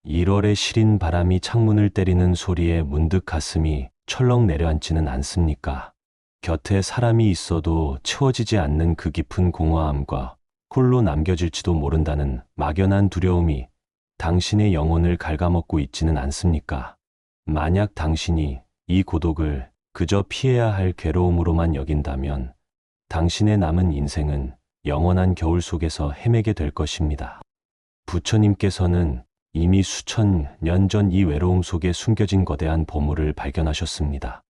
1월의 시린 바람이 창문을 때리는 소리에 문득 가슴이 철렁 내려앉지는 않습니까? 곁에 사람이 있어도 채워지지 않는 그 깊은 공허함과 홀로 남겨질지도 모른다는 막연한 두려움이 당신의 영혼을 갉아먹고 있지는 않습니까? 만약 당신이 이 고독을 그저 피해야 할 괴로움으로만 여긴다면 당신의 남은 인생은 영원한 겨울 속에서 헤매게 될 것입니다. 부처님께서는 이미 수천 년 전 이 외로움 속에 숨겨진 거대한 보물을 발견하셨습니다.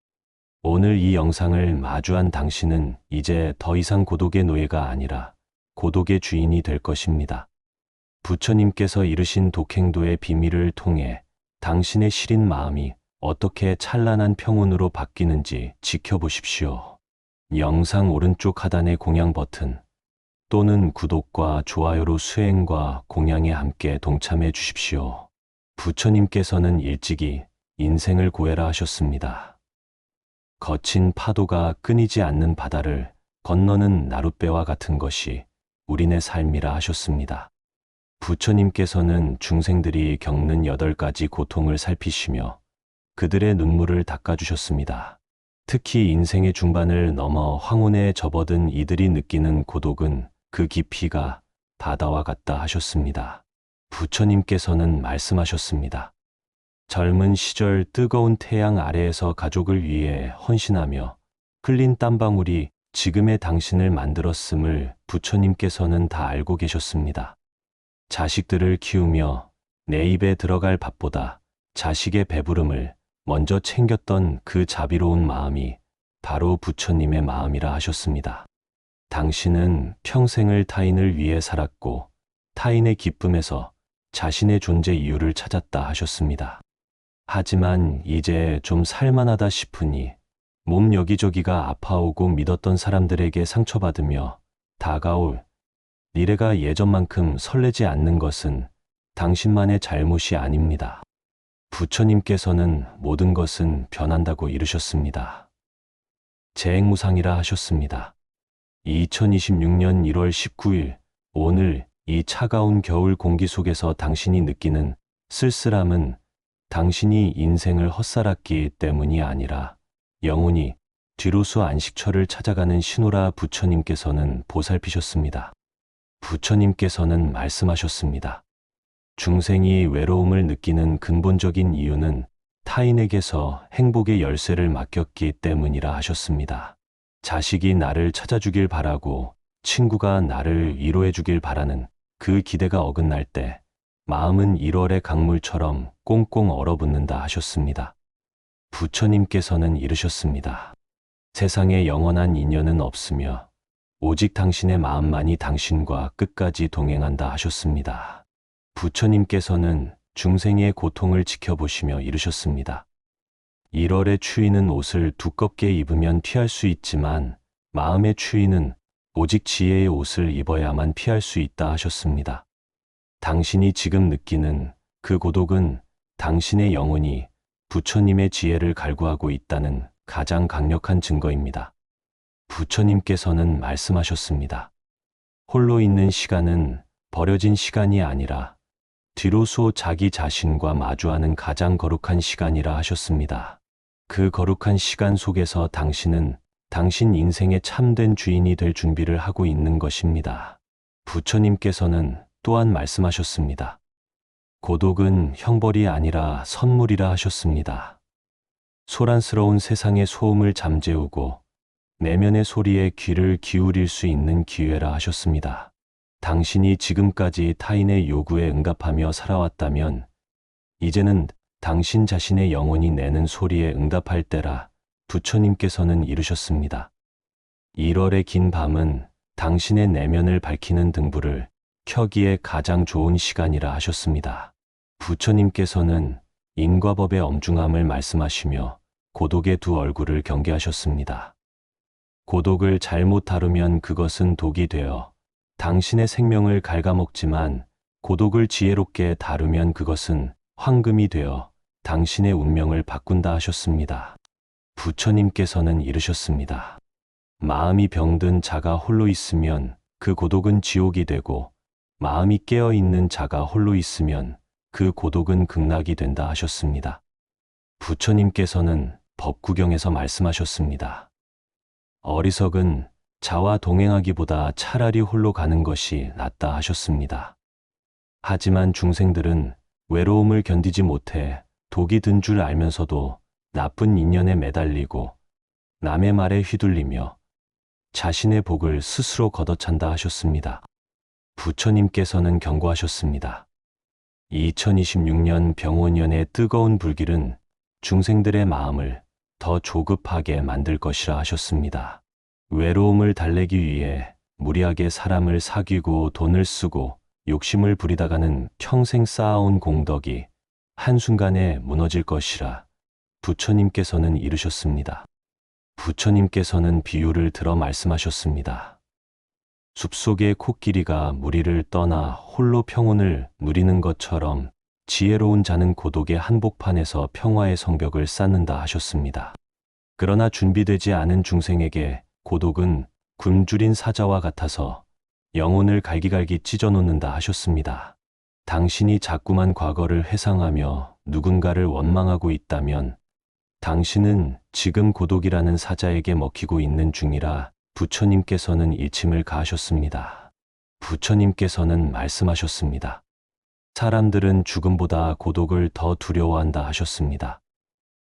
오늘 이 영상을 마주한 당신은 이제 더 이상 고독의 노예가 아니라 고독의 주인이 될 것입니다. 부처님께서 이르신 독행도의 비밀을 통해 당신의 시린 마음이 어떻게 찬란한 평온으로 바뀌는지 지켜보십시오. 영상 오른쪽 하단의 공양 버튼 또는 구독과 좋아요로 수행과 공양에 함께 동참해 주십시오. 부처님께서는 일찍이 인생을 고해라 하셨습니다. 거친 파도가 끊이지 않는 바다를 건너는 나룻배와 같은 것이 우리네 삶이라 하셨습니다. 부처님께서는 중생들이 겪는 8가지 고통을 살피시며 그들의 눈물을 닦아주셨습니다. 특히 인생의 중반을 넘어 황혼에 접어든 이들이 느끼는 고독은 그 깊이가 바다와 같다 하셨습니다. 부처님께서는 말씀하셨습니다. 젊은 시절 뜨거운 태양 아래에서 가족을 위해 헌신하며 흘린 땀방울이 지금의 당신을 만들었음을 부처님께서는 다 알고 계셨습니다. 자식들을 키우며 내 입에 들어갈 밥보다 자식의 배부름을 먼저 챙겼던 그 자비로운 마음이 바로 부처님의 마음이라 하셨습니다. 당신은 평생을 타인을 위해 살았고 타인의 기쁨에서 자신의 존재 이유를 찾았다 하셨습니다. 하지만 이제 좀 살만하다 싶으니 몸 여기저기가 아파오고 믿었던 사람들에게 상처받으며 다가올 미래가 예전만큼 설레지 않는 것은 당신만의 잘못이 아닙니다. 부처님께서는 모든 것은 변한다고 이르셨습니다. 재행무상이라 하셨습니다. 2026년 1월 19일 오늘 이 차가운 겨울 공기 속에서 당신이 느끼는 쓸쓸함은 당신이 인생을 헛살았기 때문이 아니라 영원히 뒤로수 안식처를 찾아가는 신호라 부처님께서는 보살피셨습니다. 부처님께서는 말씀하셨습니다. 중생이 외로움을 느끼는 근본적인 이유는 타인에게서 행복의 열쇠를 맡겼기 때문이라 하셨습니다. 자식이 나를 찾아주길 바라고 친구가 나를 위로해 주길 바라는 그 기대가 어긋날 때 마음은 1월의 강물처럼 꽁꽁 얼어붙는다 하셨습니다. 부처님께서는 이르셨습니다. 세상에 영원한 인연은 없으며 오직 당신의 마음만이 당신과 끝까지 동행한다 하셨습니다. 부처님께서는 중생의 고통을 지켜보시며 이르셨습니다. 1월의 추위는 옷을 두껍게 입으면 피할 수 있지만 마음의 추위는 오직 지혜의 옷을 입어야만 피할 수 있다 하셨습니다. 당신이 지금 느끼는 그 고독은 당신의 영혼이 부처님의 지혜를 갈구하고 있다는 가장 강력한 증거입니다. 부처님께서는 말씀하셨습니다. 홀로 있는 시간은 버려진 시간이 아니라 뒤로소 자기 자신과 마주하는 가장 거룩한 시간이라 하셨습니다. 그 거룩한 시간 속에서 당신은 당신 인생의 참된 주인이 될 준비를 하고 있는 것입니다. 부처님께서는 또한 말씀하셨습니다. 고독은 형벌이 아니라 선물이라 하셨습니다. 소란스러운 세상의 소음을 잠재우고 내면의 소리에 귀를 기울일 수 있는 기회라 하셨습니다. 당신이 지금까지 타인의 요구에 응답하며 살아왔다면 이제는 당신 자신의 영혼이 내는 소리에 응답할 때라 부처님께서는 이르셨습니다. 1월의 긴 밤은 당신의 내면을 밝히는 등불을 켜기에 가장 좋은 시간이라 하셨습니다. 부처님께서는 인과 법의 엄중함을 말씀하시며 고독의 두 얼굴을 경계하셨습니다. 고독을 잘못 다루면 그것은 독이 되어 당신의 생명을 갉아먹지만 고독을 지혜롭게 다루면 그것은 황금이 되어 당신의 운명을 바꾼다 하셨습니다. 부처님께서는 이르셨습니다. 마음이 병든 자가 홀로 있으면 그 고독은 지옥이 되고 마음이 깨어있는 자가 홀로 있으면 그 고독은 극락이 된다 하셨습니다. 부처님께서는 법구경에서 말씀하셨습니다. 어리석은 자와 동행하기보다 차라리 홀로 가는 것이 낫다 하셨습니다. 하지만 중생들은 외로움을 견디지 못해 독이 든 줄 알면서도 나쁜 인연에 매달리고 남의 말에 휘둘리며 자신의 복을 스스로 걷어찬다 하셨습니다. 부처님께서는 경고하셨습니다. 2026년 병원년의 뜨거운 불길은 중생들의 마음을 더 조급하게 만들 것이라 하셨습니다. 외로움을 달래기 위해 무리하게 사람을 사귀고 돈을 쓰고 욕심을 부리다가는 평생 쌓아온 공덕이 한순간에 무너질 것이라 부처님께서는 이르셨습니다. 부처님께서는 비유를 들어 말씀하셨습니다. 숲속의 코끼리가 무리를 떠나 홀로 평온을 누리는 것처럼 지혜로운 자는 고독의 한복판에서 평화의 성벽을 쌓는다 하셨습니다. 그러나 준비되지 않은 중생에게 고독은 굶주린 사자와 같아서 영혼을 갈기갈기 찢어놓는다 하셨습니다. 당신이 자꾸만 과거를 회상하며 누군가를 원망하고 있다면 당신은 지금 고독이라는 사자에게 먹히고 있는 중이라 부처님께서는 일침을 가하셨습니다. 부처님께서는 말씀하셨습니다. 사람들은 죽음보다 고독을 더 두려워한다 하셨습니다.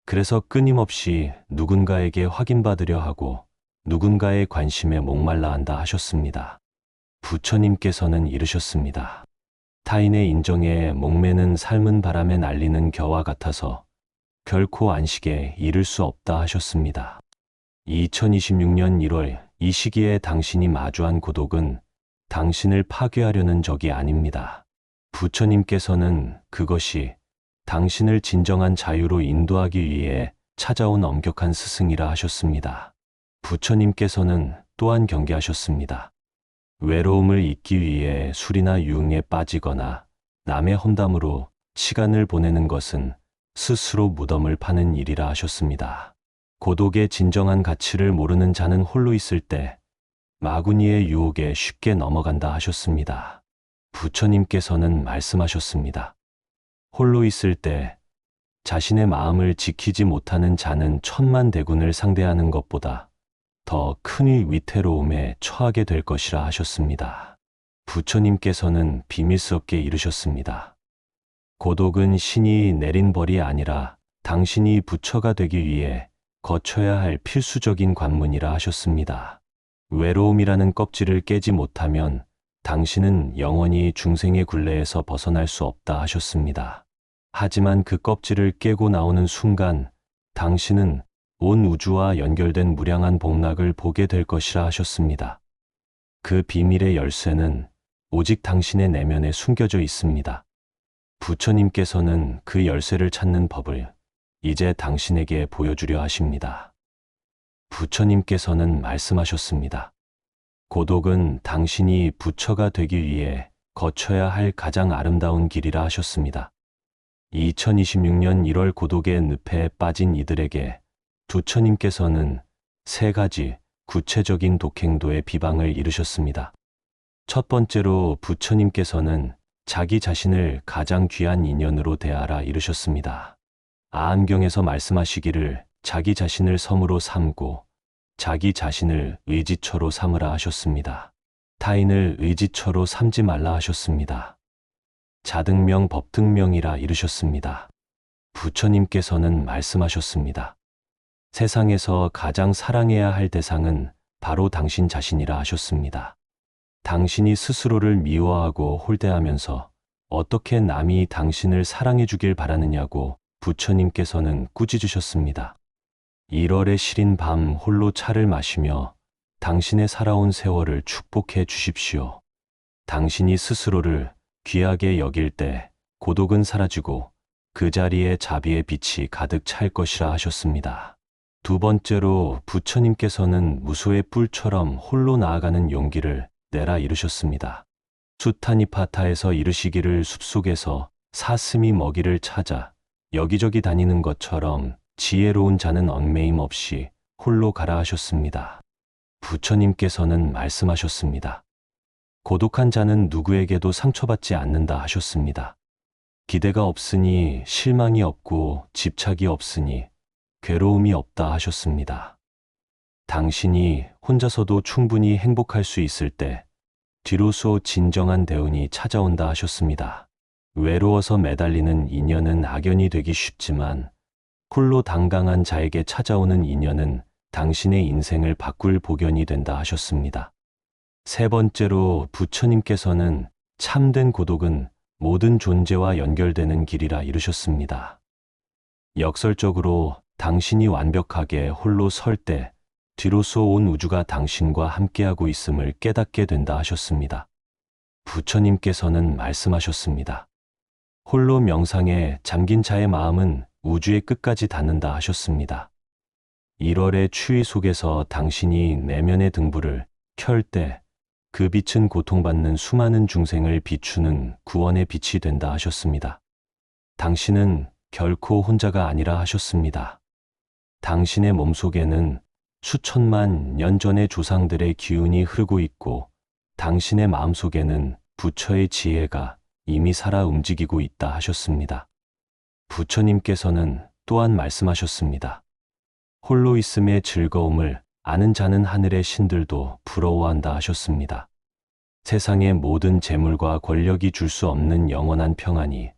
그래서 끊임없이 누군가에게 확인받으려 하고 누군가의 관심에 목말라 한다 하셨습니다. 부처님께서는 이르셨습니다. 타인의 인정에 목매는 삶은 바람에 날리는 겨와 같아서 결코 안식에 이를 수 없다 하셨습니다. 2026년 1월 이 시기에 당신이 마주한 고독은 당신을 파괴하려는 적이 아닙니다. 부처님께서는 그것이 당신을 진정한 자유로 인도하기 위해 찾아온 엄격한 스승이라 하셨습니다. 부처님께서는 또한 경계하셨습니다. 외로움을 잊기 위해 술이나 유흥에 빠지거나 남의 험담으로 시간을 보내는 것은 스스로 무덤을 파는 일이라 하셨습니다. 고독의 진정한 가치를 모르는 자는 홀로 있을 때 마구니의 유혹에 쉽게 넘어간다 하셨습니다. 부처님께서는 말씀하셨습니다. 홀로 있을 때 자신의 마음을 지키지 못하는 자는 천만대군을 상대하는 것보다 더 큰 위태로움에 처하게 될 것이라 하셨습니다. 부처님께서는 비밀스럽게 이르셨습니다. 고독은 신이 내린 벌이 아니라 당신이 부처가 되기 위해 거쳐야 할 필수적인 관문이라 하셨습니다. 외로움이라는 껍질을 깨지 못하면 당신은 영원히 중생의 굴레에서 벗어날 수 없다 하셨습니다. 하지만 그 껍질을 깨고 나오는 순간 당신은 온 우주와 연결된 무량한 복락을 보게 될 것이라 하셨습니다. 그 비밀의 열쇠는 오직 당신의 내면에 숨겨져 있습니다. 부처님께서는 그 열쇠를 찾는 법을 이제 당신에게 보여주려 하십니다. 부처님께서는 말씀하셨습니다. 고독은 당신이 부처가 되기 위해 거쳐야 할 가장 아름다운 길이라 하셨습니다. 2026년 1월 고독의 늪에 빠진 이들에게 부처님께서는 세 가지 구체적인 독행도의 비방을 이르셨습니다. 첫 번째로 부처님께서는 자기 자신을 가장 귀한 인연으로 대하라 이르셨습니다. 아함경에서 말씀하시기를 자기 자신을 섬으로 삼고 자기 자신을 의지처로 삼으라 하셨습니다. 타인을 의지처로 삼지 말라 하셨습니다. 자등명 법등명이라 이르셨습니다. 부처님께서는 말씀하셨습니다. 세상에서 가장 사랑해야 할 대상은 바로 당신 자신이라 하셨습니다. 당신이 스스로를 미워하고 홀대하면서 어떻게 남이 당신을 사랑해 주길 바라느냐고 부처님께서는 꾸짖으셨습니다. 1월의 시린 밤 홀로 차를 마시며 당신의 살아온 세월을 축복해 주십시오. 당신이 스스로를 귀하게 여길 때 고독은 사라지고 그 자리에 자비의 빛이 가득 찰 것이라 하셨습니다. 두 번째로 부처님께서는 무소의 뿔처럼 홀로 나아가는 용기를 내라 이르셨습니다. 수타니파타에서 이르시기를 숲속에서 사슴이 먹이를 찾아 여기저기 다니는 것처럼 지혜로운 자는 얽매임 없이 홀로 가라 하셨습니다. 부처님께서는 말씀하셨습니다. 고독한 자는 누구에게도 상처받지 않는다 하셨습니다. 기대가 없으니 실망이 없고 집착이 없으니 괴로움이 없다 하셨습니다. 당신이 혼자서도 충분히 행복할 수 있을 때 뒤로서 진정한 대운이 찾아온다 하셨습니다. 외로워서 매달리는 인연은 악연이 되기 쉽지만 홀로 당당한 자에게 찾아오는 인연은 당신의 인생을 바꿀 복연이 된다 하셨습니다. 세 번째로 부처님께서는 참된 고독은 모든 존재와 연결되는 길이라 이르셨습니다. 역설적으로 당신이 완벽하게 홀로 설 때 뒤로서 온 우주가 당신과 함께하고 있음을 깨닫게 된다 하셨습니다. 부처님께서는 말씀하셨습니다. 홀로 명상에 잠긴 자의 마음은 우주의 끝까지 닿는다 하셨습니다. 1월의 추위 속에서 당신이 내면의 등불을 켤 때 그 빛은 고통받는 수많은 중생을 비추는 구원의 빛이 된다 하셨습니다. 당신은 결코 혼자가 아니라 하셨습니다. 당신의 몸속에는 수천만 년 전의 조상들의 기운이 흐르고 있고 당신의 마음속에는 부처의 지혜가 이미 살아 움직이고 있다 하셨습니다. 부처님께서는 또한 말씀하셨습니다. 홀로 있음의 즐거움을 아는 자는 하늘의 신들도 부러워한다 하셨습니다. 세상의 모든 재물과 권력이 줄 수 없는 영원한 평안이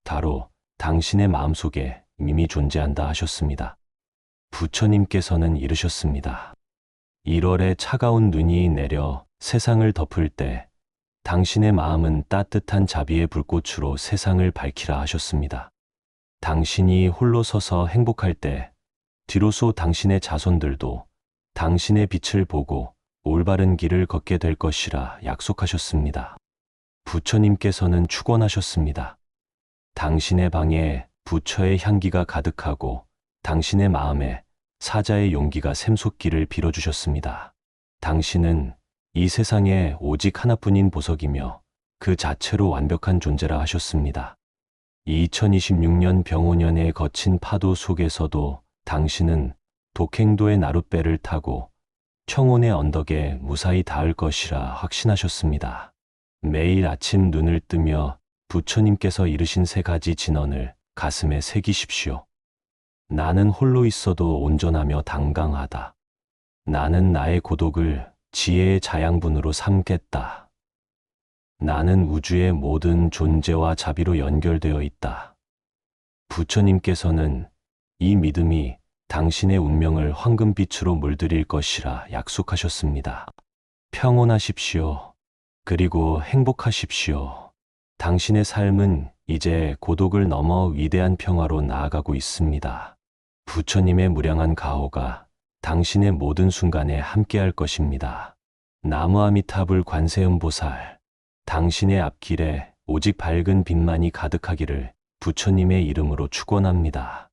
바로 당신의 마음속에 이미 존재한다 하셨습니다. 부처님께서는 이르셨습니다. 1월에 차가운 눈이 내려 세상을 덮을 때 당신의 마음은 따뜻한 자비의 불꽃으로 세상을 밝히라 하셨습니다. 당신이 홀로 서서 행복할 때 뒤로서 당신의 자손들도 당신의 빛을 보고 올바른 길을 걷게 될 것이라 약속하셨습니다. 부처님께서는 축원하셨습니다. 당신의 방에 부처의 향기가 가득하고 당신의 마음에 사자의 용기가 샘솟기를 빌어주셨습니다. 당신은 이 세상에 오직 하나뿐인 보석이며 그 자체로 완벽한 존재라 하셨습니다. 2026년 병오년의 거친 파도 속에서도 당신은 독행도의 나룻배를 타고 청혼의 언덕에 무사히 닿을 것이라 확신하셨습니다. 매일 아침 눈을 뜨며 부처님께서 이르신 세 가지 진언을 가슴에 새기십시오. 나는 홀로 있어도 온전하며 당강하다. 나는 나의 고독을 지혜의 자양분으로 삼겠다. 나는 우주의 모든 존재와 자비로 연결되어 있다. 부처님께서는 이 믿음이 당신의 운명을 황금빛으로 물들일 것이라 약속하셨습니다. 평온하십시오. 그리고 행복하십시오. 당신의 삶은 이제 고독을 넘어 위대한 평화로 나아가고 있습니다. 부처님의 무량한 가호가 당신의 모든 순간에 함께할 것입니다. 나무아미타불 관세음보살, 당신의 앞길에 오직 밝은 빛만이 가득하기를 부처님의 이름으로 축원합니다.